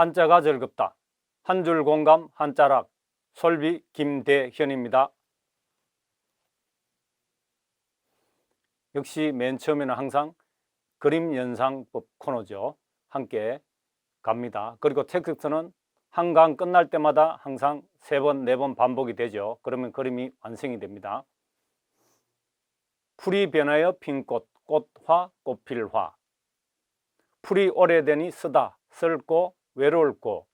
한자가 즐겁다. 한 줄 공감 한자락 솔비 김대현입니다. 역시 맨 처음에는 항상 그림 연상법 코너죠. 함께 갑니다. 그리고 텍스트는 한 강 끝날 때마다 항상 3번, 4번 반복이 되죠. 그러면 그림이 완성이 됩니다. 풀이 변하여 핀 꽃, 꽃화, 꽃필화. 풀이 오래되니 쓰다, 쓸고 외로울고.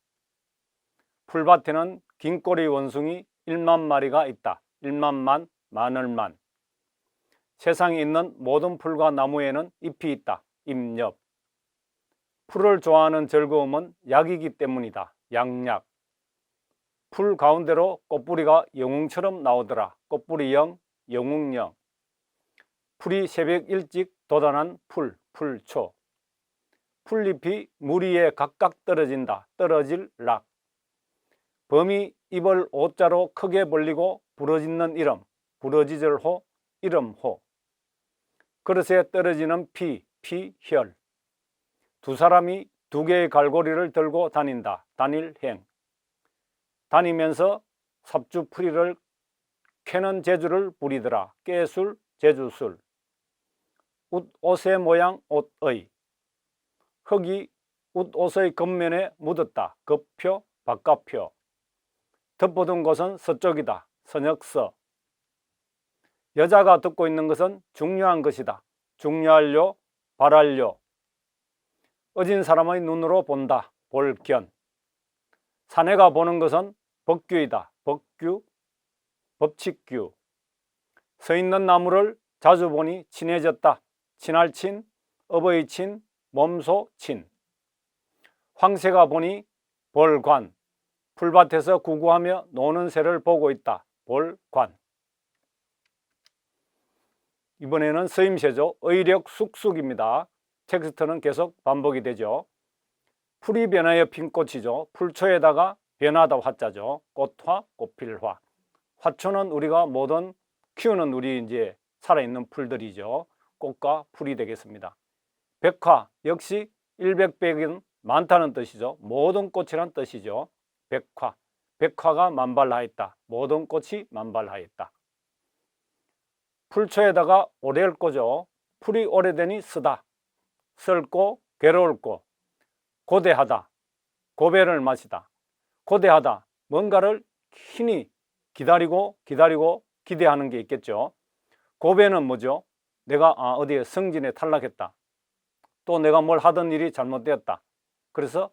풀밭에는 긴꼬리 원숭이 1만 마리가 있다. 1만만, 만을만. 세상에 있는 모든 풀과 나무에는 잎이 있다. 잎옆. 풀을 좋아하는 즐거움은 약이기 때문이다. 약약. 풀 가운데로 꽃뿌리가 영웅처럼 나오더라. 꽃뿌리 영, 영웅영. 풀이 새벽 일찍 돋아난 풀, 풀초. 풀잎이 물 위에 각각 떨어진다. 떨어질 락. 범이 입을 오자로 크게 벌리고 부러짓는 이름, 부러지절호, 이름호. 그릇에 떨어지는 피, 피혈. 두 사람이 2개의 갈고리를 들고 다닌다. 단일행. 다니면서 삽주풀이를 캐는 재주를 부리더라. 깨술, 재주술. 옷의 모양 옷의. 흙이 옷의 겉면에 묻었다. 겉표, 바깥표. 덮어둔 곳은 서쪽이다. 서역서. 여자가 듣고 있는 것은 중요한 것이다. 중요할요, 바랄요. 어진 사람의 눈으로 본다. 볼견. 사내가 보는 것은 법규이다. 법규, 법칙규. 서 있는 나무를 자주 보니 친해졌다. 친할친, 어버이친, 몸소친. 황새가 보니 볼관. 풀밭에서 구구하며 노는 새를 보고 있다. 볼관. 이번에는 서임새죠. 의력 쑥쑥입니다. 텍스트는 계속 반복이 되죠. 풀이 변하여 핀 꽃이죠. 풀초에다가 변하다 화자죠. 꽃화, 꽃필화. 화초는 우리가 모든 키우는 우리 이제 살아있는 풀들이죠. 꽃과 풀이 되겠습니다. 백화 역시 일백백은 많다는 뜻이죠. 모든 꽃이란 뜻이죠. 백화. 백화가 만발하였다. 모든 꽃이 만발하였다. 풀초에다가 오래일꼬죠. 풀이 오래되니 쓰다. 쓸고 괴로울고. 고대하다. 고배를 마시다. 고대하다. 뭔가를 힘이 기다리고 기대하는 게 있겠죠. 고배는 뭐죠? 내가 어디에 성진에 탈락했다. 또 내가 뭘 하던 일이 잘못되었다. 그래서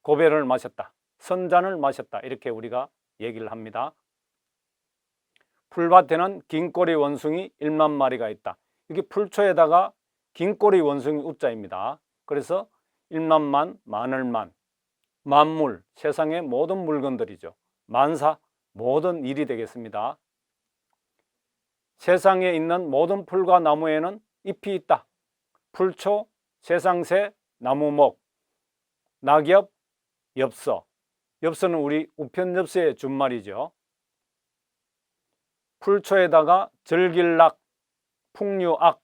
고배를 마셨다. 선잔을 마셨다. 이렇게 우리가 얘기를 합니다. 풀밭에는 긴꼬리 원숭이 1만 마리가 있다. 이게 풀초에다가 긴꼬리 원숭이 우자입니다. 그래서 1만만, 만을만. 만물, 세상의 모든 물건들이죠. 만사, 모든 일이 되겠습니다. 세상에 있는 모든 풀과 나무에는 잎이 있다. 풀초, 세상새, 나무목. 낙엽, 엽서. 엽서는 우리 우편엽서의 준말이죠. 풀초에다가 즐길락, 풍류악,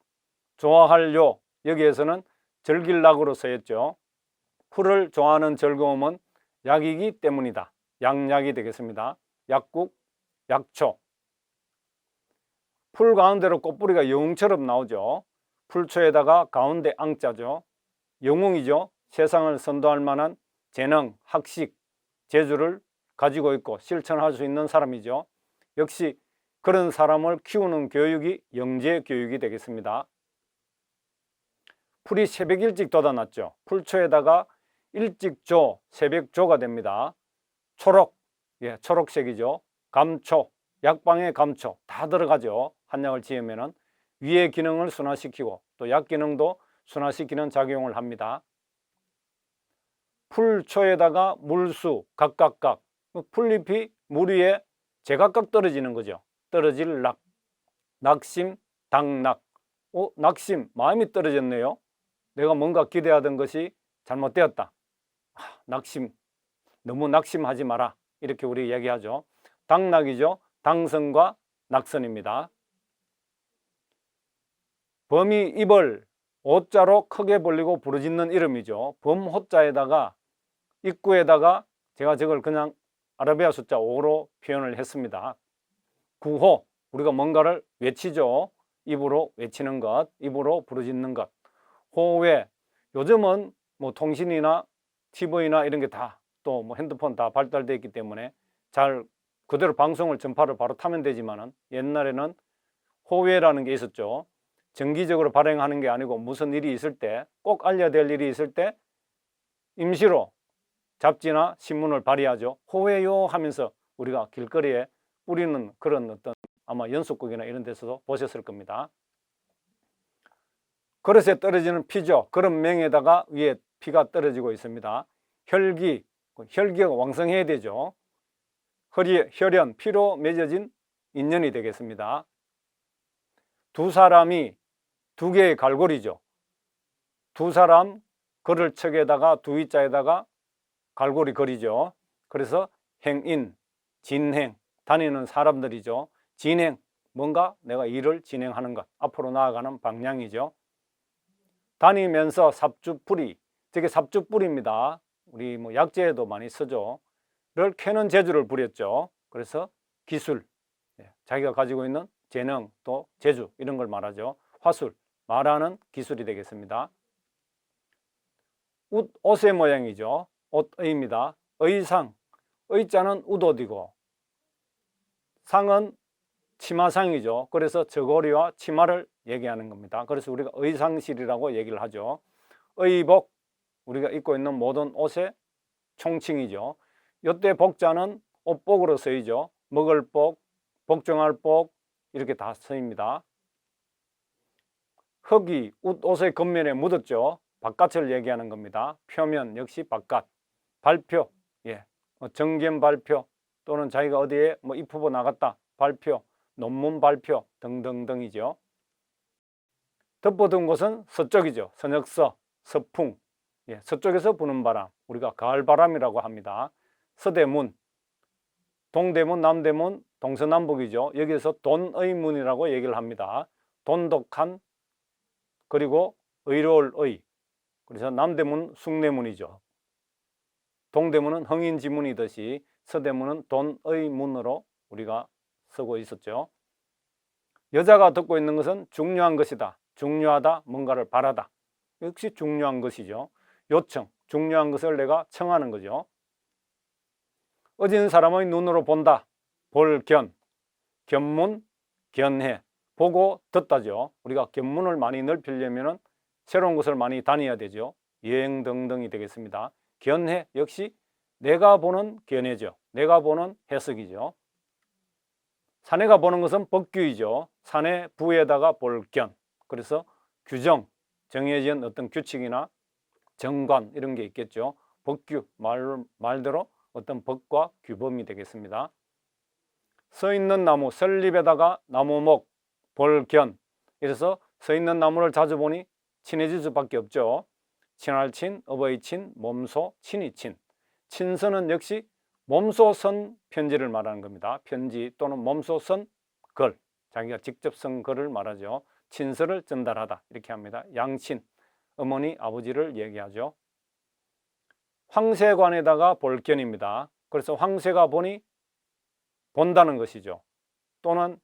좋아할요. 여기에서는 즐길락으로 쓰였죠. 풀을 좋아하는 즐거움은 약이기 때문이다. 약약이 되겠습니다. 약국, 약초. 풀 가운데로 꽃뿌리가 영웅처럼 나오죠. 풀초에다가 가운데 앙자죠. 영웅이죠. 세상을 선도할 만한 재능, 학식, 재주를 가지고 있고 실천할 수 있는 사람이죠. 역시 그런 사람을 키우는 교육이 영재교육이 되겠습니다. 풀이 새벽 일찍 돋아났죠. 풀초에다가 일찍조, 새벽조가 됩니다. 초록, 초록색이죠. 감초, 약방의 감초 다 들어가죠. 한약을 지으면은 위의 기능을 순화시키고 또 약 기능도 순화시키는 작용을 합니다. 풀초에다가 물수, 각각각. 풀잎이 물 위에 제각각 떨어지는 거죠. 떨어질 락. 낙심, 당낙. 낙심, 마음이 떨어졌네요. 내가 뭔가 기대하던 것이 잘못되었다. 낙심, 너무 낙심하지 마라. 이렇게 우리 얘기하죠. 당낙이죠. 당선과 낙선입니다. 범이 입을 오자로 크게 벌리고 부르짖는 이름이죠. 범호자에다가 입구에다가 제가 저걸 그냥 아라비아 숫자 5로 표현을 했습니다. 구호, 우리가 뭔가를 외치죠. 입으로 외치는 것, 입으로 부르짖는 것. 호외, 요즘은 뭐 통신이나 TV나 이런 게 다 또 뭐 핸드폰 다 발달되어 있기 때문에 잘 그대로 방송을 전파를 바로 타면 되지만은 옛날에는 호외라는 게 있었죠. 정기적으로 발행하는 게 아니고 무슨 일이 있을 때, 꼭 알려야 될 일이 있을 때 임시로 잡지나 신문을 발의하죠. 호외요 하면서 우리가 길거리에 뿌리는 그런 어떤 아마 연속극이나 이런 데서도 보셨을 겁니다. 그릇에 떨어지는 피죠. 그런 명에다가 위에 피가 떨어지고 있습니다. 혈기, 혈기가 왕성해야 되죠. 혈연, 피로 맺어진 인연이 되겠습니다. 두 사람이 두 개의 갈고리죠. 두 사람 걸을 척에다가 두 이자에다가 갈고리 거리죠. 그래서 행인, 진행, 다니는 사람들이죠. 진행, 뭔가 내가 일을 진행하는 것, 앞으로 나아가는 방향이죠. 다니면서 삽주뿌리, 저게 삽주뿌리입니다. 우리 뭐 약재에도 많이 쓰죠. 를 캐는 재주를 부렸죠. 그래서 기술, 자기가 가지고 있는 재능 또 재주 이런 걸 말하죠. 화술, 말하는 기술이 되겠습니다. 옷의 모양이죠. 옷의입니다. 의상, 의자는 웃옷이고 상은 치마상이죠. 그래서 저고리와 치마를 얘기하는 겁니다. 그래서 우리가 의상실이라고 얘기를 하죠. 의복, 우리가 입고 있는 모든 옷의 총칭이죠. 이때 복자는 옷복으로 쓰이죠. 먹을 복, 복종할 복 이렇게 다 쓰입니다. 흙이 옷의 겉면에 묻었죠. 바깥을 얘기하는 겁니다. 표면 역시 바깥. 발표, 정견 발표 또는 자기가 어디에 뭐 입후보 나갔다 발표, 논문 발표 등등등이죠. 덮어둔 곳은 서쪽이죠. 서역서, 서풍, 서쪽에서 부는 바람, 우리가 가을바람이라고 합니다. 서대문, 동대문, 남대문, 동서남북이죠. 여기서 돈의 문이라고 얘기를 합니다. 돈독한, 그리고 의로울 의. 그래서 남대문 숭례문이죠. 동대문은 흥인지문이듯이 서대문은 돈의 문으로 우리가 쓰고 있었죠. 여자가 듣고 있는 것은 중요한 것이다. 중요하다, 뭔가를 바라다. 역시 중요한 것이죠. 요청, 중요한 것을 내가 청하는 거죠. 어진 사람의 눈으로 본다. 볼견, 견문, 견해. 보고 듣다죠. 우리가 견문을 많이 넓히려면 새로운 곳을 많이 다녀야 되죠. 여행 등등이 되겠습니다. 견해 역시 내가 보는 견해죠. 내가 보는 해석이죠. 사내가 보는 것은 법규이죠. 사내 부에다가 볼견. 그래서 규정, 정해진 어떤 규칙이나 정관 이런 게 있겠죠. 법규, 말대로 어떤 법과 규범이 되겠습니다. 서 있는 나무, 설립에다가 나무목, 볼견. 이래서 서 있는 나무를 자주 보니 친해질 수밖에 없죠. 친할 친, 어버이 친, 몸소, 친이 친. 친서는 역시 몸소 쓴 편지를 말하는 겁니다. 편지 또는 몸소 쓴 글, 자기가 직접 쓴 글을 말하죠. 친서를 전달하다 이렇게 합니다. 양친, 어머니, 아버지를 얘기하죠. 황새관에다가 볼견입니다. 그래서 황새가 보니 본다는 것이죠. 또는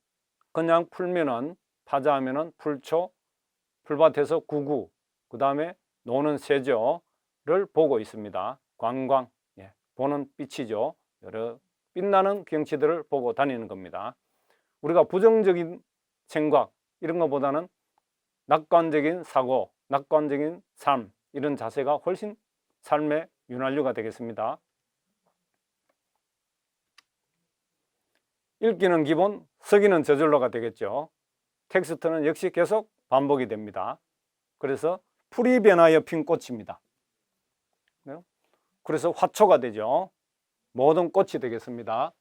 그냥 풀면은 파자하면은 풀초, 풀밭에서 구구, 그 다음에 노는 새죠를 보고 있습니다. 관광, 보는 빛이죠. 여러 빛나는 경치들을 보고 다니는 겁니다. 우리가 부정적인 생각 이런 것보다는 낙관적인 사고, 낙관적인 삶 이런 자세가 훨씬 삶의 윤활유가 되겠습니다. 읽기는 기본, 쓰기는 저절로가 되겠죠. 텍스트는 역시 계속 반복이 됩니다. 그래서 풀이 변하여 핀 꽃입니다. 그래서 화초가 되죠. 모든 꽃이 되겠습니다.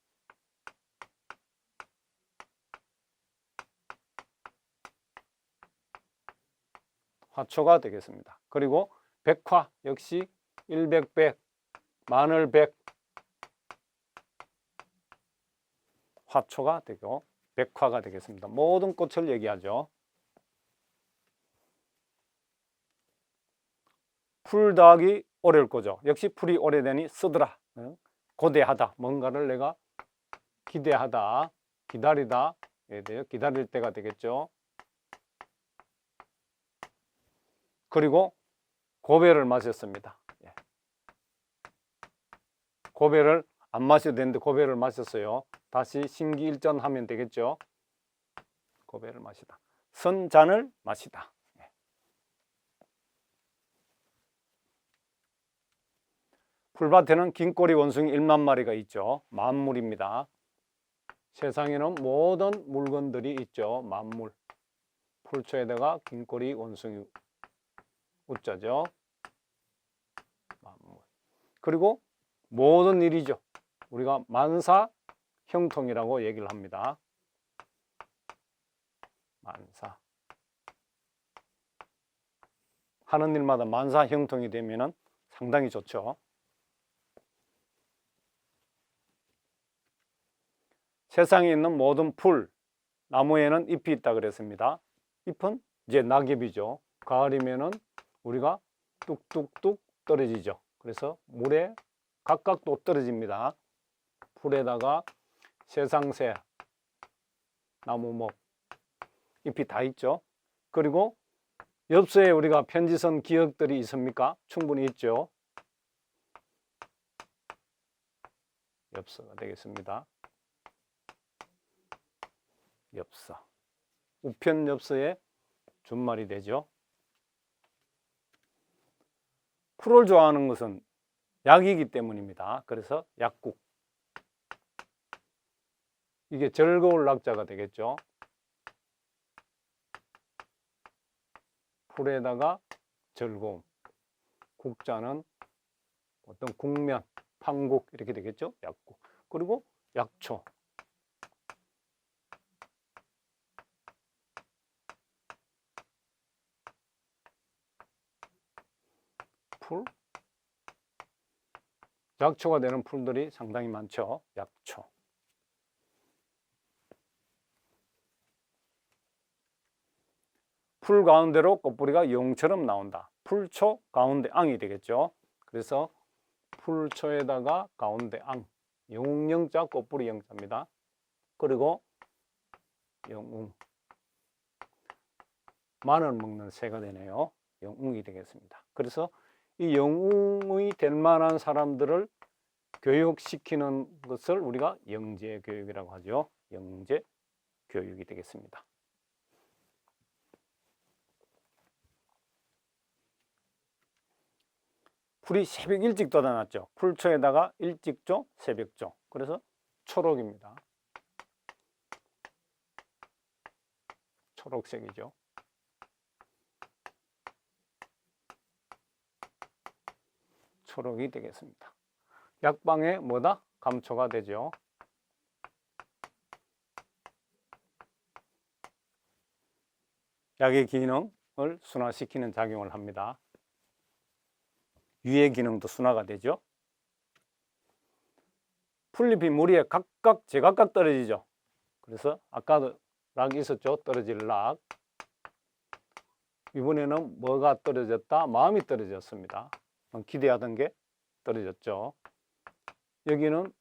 화초가 되겠습니다. 그리고 백화 역시 일백백, 마늘백, 화초가 되고 백화가 되겠습니다. 모든 꽃을 얘기하죠. 풀 더하기 어려울 거죠. 역시 풀이 오래되니 쓰더라. 고대하다. 뭔가를 내가 기대하다, 기다리다. 기다릴 때가 되겠죠. 그리고 고배를 마셨습니다. 고배를 안 마셔도 되는데 고배를 마셨어요. 다시 심기일전하면 되겠죠. 고배를 마시다. 선 잔을 마시다. 풀밭에는 긴꼬리 원숭이 1만 마리가 있죠. 만물입니다. 세상에는 모든 물건들이 있죠. 만물. 풀초에다가 긴꼬리 원숭이 우자죠. 만물. 그리고 모든 일이죠. 우리가 만사형통이라고 얘기를 합니다. 만사. 하는 일마다 만사형통이 되면 상당히 좋죠. 세상에 있는 모든 풀, 나무에는 잎이 있다 그랬습니다. 잎은 이제 낙엽이죠. 가을이면은 우리가 뚝뚝뚝 떨어지죠. 그래서 물에 각각 또 떨어집니다. 풀에다가 세상새, 나무목, 잎이 다 있죠. 그리고 엽서에 우리가 편지 쓴 기억들이 있습니까? 충분히 있죠. 엽서가 되겠습니다. 엽서. 우편 엽서의 준말이 되죠. 풀을 좋아하는 것은 약이기 때문입니다. 그래서 약국. 이게 즐거울 낙자가 되겠죠. 풀에다가 즐거움. 국자는 어떤 국면, 판국 이렇게 되겠죠. 약국. 그리고 약초. 풀. 약초가 되는 풀들이 상당히 많죠. 약초. 풀 가운데로 꽃뿌리가 용처럼 나온다. 풀초 가운데 앙이 되겠죠. 그래서 풀초에다가 가운데 앙. 용영자 꽃뿌리 영자입니다. 그리고 영웅. 마늘 먹는 새가 되네요. 영웅이 되겠습니다. 그래서 이 영웅이 될 만한 사람들을 교육시키는 것을 우리가 영재교육이라고 하죠. 영재교육이 되겠습니다. 풀이 새벽 일찍 돋아났죠. 풀초에다가 일찍조, 새벽조. 그래서 초록입니다. 초록색이죠. 초록이 되겠습니다. 약방에 뭐다? 감초가 되죠. 약의 기능을 순화시키는 작용을 합니다. 유해 기능도 순화가 되죠. 풀잎이 무리에 각각 제각각 떨어지죠. 그래서 아까도 락이 있었죠. 떨어질 락. 이번에는 뭐가 떨어졌다? 마음이 떨어졌습니다. 기대하던 게 떨어졌죠. 여기는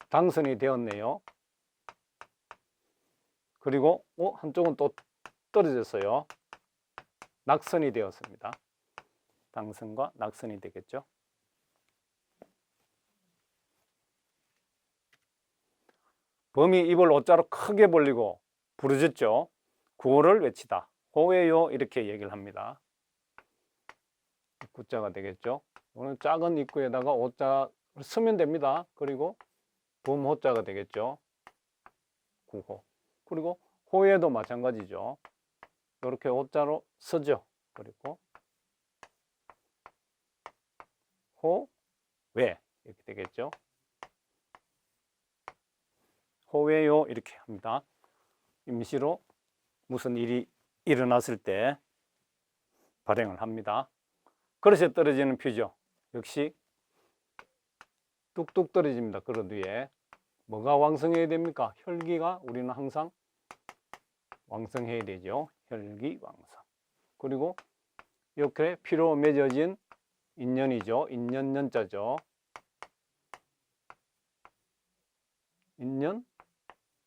당선이 되었네요. 그리고 한쪽은 또 떨어졌어요. 낙선이 되었습니다. 당선과 낙선이 되겠죠. 범이 입을 옷자로 크게 벌리고 부르짖죠. 구호를 외치다. 호외요 이렇게 얘기를 합니다. 구자가 되겠죠. 오늘 작은 입구에다가 옷자를 쓰면 됩니다. 그리고 범호자가 되겠죠. 구호. 그리고 호외도 마찬가지죠. 이렇게 옷자로 쓰죠. 그리고 호외 이렇게 되겠죠. 호외요 이렇게 합니다. 임시로 무슨 일이 일어났을 때 발행을 합니다. 그릇에 떨어지는 표죠. 역시 뚝뚝 떨어집니다. 그릇 위에. 뭐가 왕성해야 됩니까? 혈기가 우리는 항상 왕성해야 되죠. 혈기 왕성. 그리고 이렇게 피로 맺어진 인연이죠. 인연 연자죠. 인연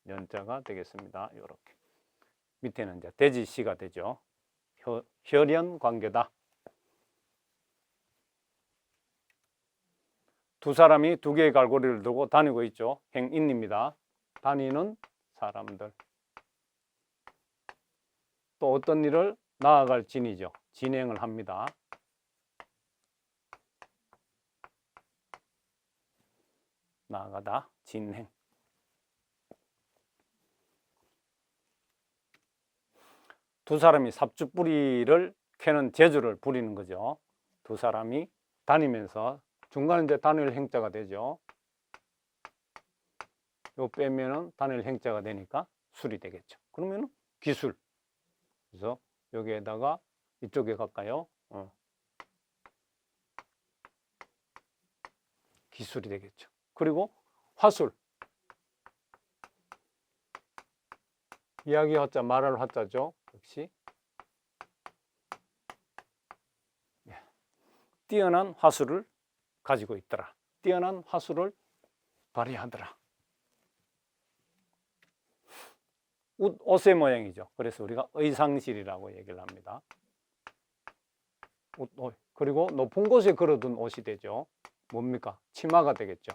연자가 되겠습니다. 이렇게 밑에는 이제 돼지시가 되죠. 혈연 관계다. 두 사람이 두 개의 갈고리를 두고 다니고 있죠. 행인입니다. 다니는 사람들. 또 어떤 일을 나아갈 진이죠. 진행을 합니다. 나아가다, 진행. 두 사람이 삽주뿌리를 캐는 재주를 부리는 거죠. 두 사람이 다니면서 중간에 이제 단일 행자가 되죠. 요 빼면은 단일 행자가 되니까 술이 되겠죠. 그러면은 기술. 그래서 여기에다가 이쪽에 갈까요? 기술이 되겠죠. 그리고 화술. 이야기 화자, 말할 화자죠. 역시 뛰어난 화술을 가지고 있더라. 뛰어난 화술을 발휘하더라. 옷의 모양이죠. 그래서 우리가 의상실이라고 얘기를 합니다. 옷. 그리고 높은 곳에 걸어둔 옷이 되죠. 뭡니까? 치마가 되겠죠.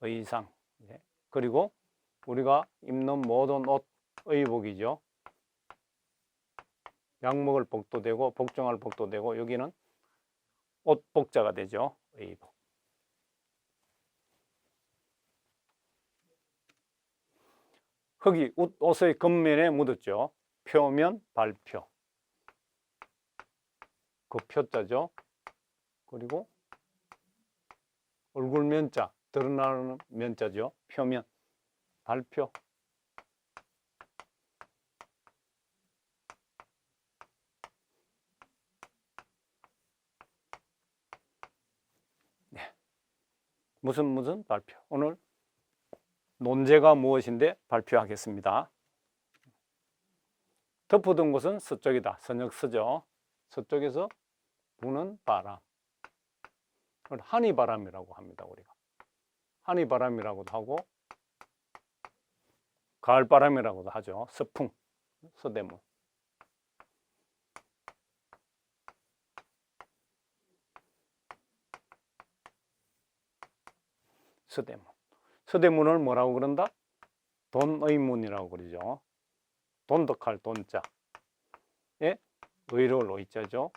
의상. 그리고 우리가 입는 모든 옷, 의복이죠. 약 먹을 복도 되고 복종할 복도 되고 여기는 옷복자가 되죠. 의복. 흙이 옷의 겉면에 묻었죠. 표면, 발표. 그 표자죠. 그리고 얼굴 면자, 드러나는 면자죠. 표면, 발표. 네. 무슨 발표. 오늘 논제가 무엇인데 발표하겠습니다. 덮어둔 곳은 서쪽이다. 서역서죠. 서쪽에서 부는 바람. 한이바람이라고 합니다. 우리가. 한이바람이라고도 하고 가을바람이라고도 하죠. 서풍, 서대문. 서대문. 서대문을 뭐라고 그런다? 돈의 문이라고 그러죠. 돈독할 돈자. 예? 의로울 의자죠.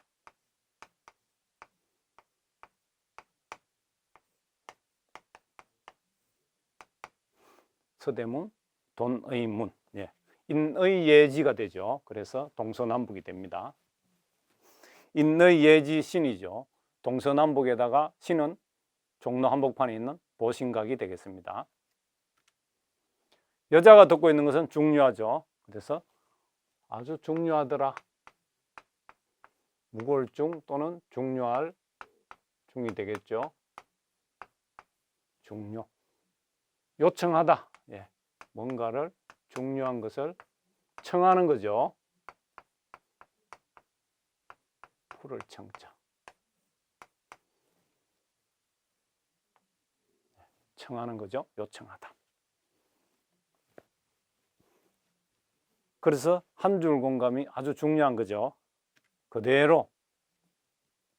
서대문, 돈의 문. 예. 인의 예지가 되죠. 그래서 동서남북이 됩니다. 인의 예지 신이죠. 동서남북에다가 신은 종로 한복판에 있는 보신각이 되겠습니다. 여자가 덮고 있는 것은 중요하죠. 그래서 아주 중요하더라. 무거울 중 또는 중요할 중이 되겠죠. 중요. 요청하다. 예. 뭔가를 중요한 것을 청하는 거죠. 풀을 청자. 청하는 거죠. 요청하다. 그래서 한 줄 공감이 아주 중요한 거죠. 그대로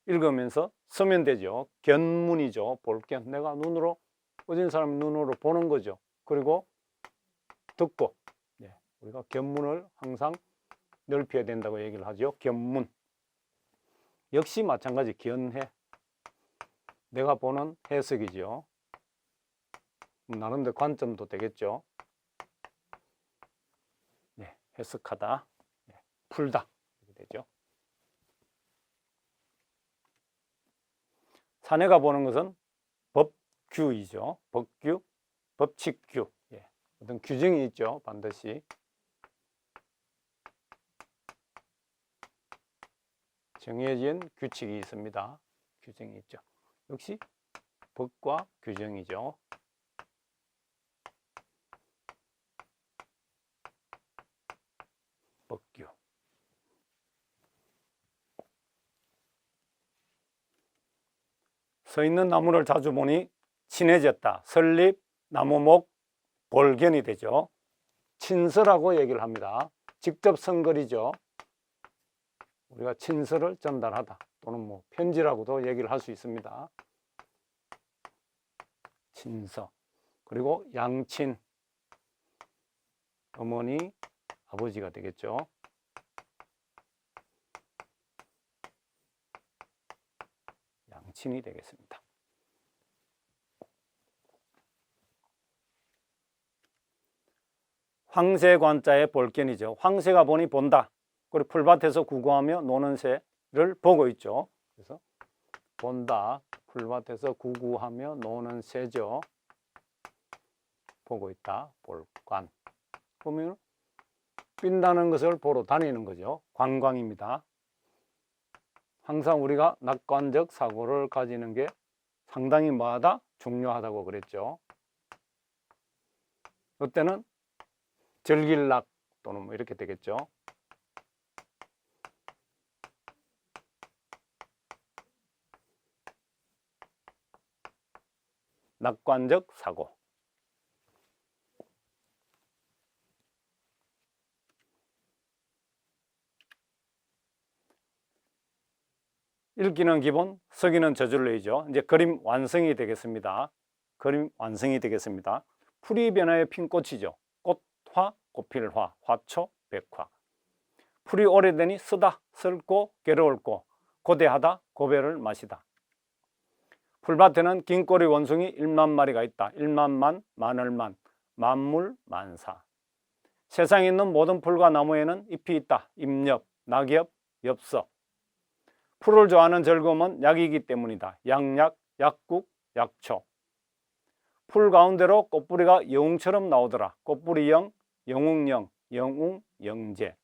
읽으면서 쓰면 되죠. 견문이죠. 볼견. 내가 눈으로, 어진 사람 눈으로 보는 거죠. 그리고 듣고. 우리가 견문을 항상 넓혀야 된다고 얘기를 하죠. 견문. 역시 마찬가지 견해. 내가 보는 해석이죠. 나름대로 관점도 되겠죠. 해석하다, 풀다 이렇게 되죠. 사내가 보는 것은 법규이죠. 법규, 법칙규. 어떤 규정이 있죠. 반드시 정해진 규칙이 있습니다. 규정이 있죠. 역시 법과 규정이죠. 법규. 서 있는 나무를 자주 보니 친해졌다. 설립, 나무목, 볼견이 되죠. 친서라고 얘기를 합니다. 직접 선거리죠. 우리가 친서를 전달하다 또는 뭐 편지라고도 얘기를 할 수 있습니다. 친서. 그리고 양친, 어머니, 아버지가 되겠죠. 양친이 되겠습니다. 황새관자의 볼견이죠. 황새가 보니 본다. 그리고 풀밭에서 구구하며 노는 새를 보고 있죠. 그래서 본다. 풀밭에서 구구하며 노는 새죠. 보고 있다. 볼관. 보면 빈다는 것을 보러 다니는 거죠. 관광입니다. 항상 우리가 낙관적 사고를 가지는 게 상당히 뭐하다? 중요하다고 그랬죠. 이때는 절길락 또는 뭐 이렇게 되겠죠. 낙관적 사고. 읽기는 기본, 쓰기는 저절로이죠. 이제 그림 완성이 되겠습니다. 그림 완성이 되겠습니다. 풀이 변화의 핀 꽃이죠. 꽃화, 꽃필화, 화초, 백화. 풀이 오래되니 쓰다, 슬고, 괴로울고, 고대하다, 고배를 마시다. 풀밭에는 긴 꼬리 원숭이 1만 마리가 있다. 1만만, 만월만, 만물, 만사. 세상에 있는 모든 풀과 나무에는 잎이 있다. 잎엽, 낙엽, 엽서. 풀을 좋아하는 즐거움은 약이기 때문이다. 양약, 약국, 약초. 풀 가운데로 꽃뿌리가 영웅처럼 나오더라. 꽃뿌리영, 영웅영, 영웅, 영재.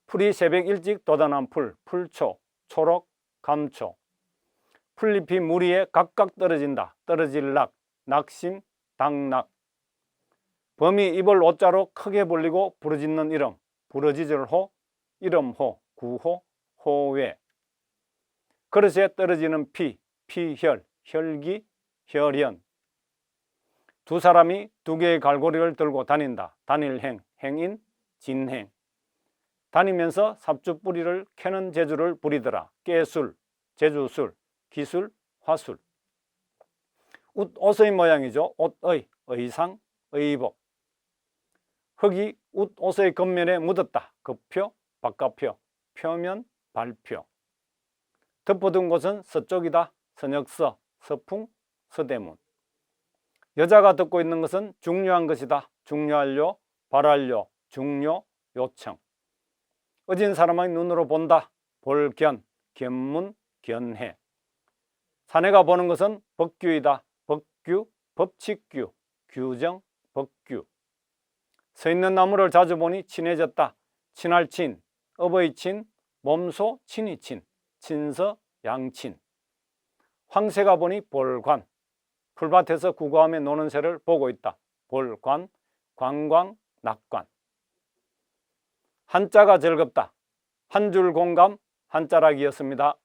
풀이 새벽 일찍 돋아난 풀, 풀초, 초록, 감초. 풀잎이 물 위에 각각 떨어진다. 떨어질락, 낙심, 당낙. 범이 입을 오자로 크게 벌리고 부르짖는 이름, 부르짖을호, 이름호, 구호, 호외. 그릇에 떨어지는 피, 피혈, 혈기, 혈연. 두 사람이 두 개의 갈고리를 들고 다닌다. 단일행, 행인, 진행. 다니면서 삽주 뿌리를 캐는 재주를 부리더라. 깨술, 재주술, 기술, 화술. 옷의 모양이죠. 옷의, 의상, 의복. 흙이 옷의 겉면에 묻었다. 겉표, 바깥표, 표면, 발표. 덮어둔 곳은 서쪽이다. 서역서, 서풍, 서대문. 여자가 듣고 있는 것은 중요한 것이다. 중요한료, 발할료, 중요, 요청. 어진 사람의 눈으로 본다. 볼견, 견문, 견해. 사내가 보는 것은 법규이다. 법규, 법칙규, 규정, 법규. 서 있는 나무를 자주 보니 친해졌다. 친할 친, 업의 친, 몸소 친이 친, 친서, 양친. 황새가 보니 볼관. 풀밭에서 구구하며 노는 새를 보고 있다. 볼관, 관광, 낙관. 한자가 즐겁다. 한 줄 공감, 한자락이었습니다.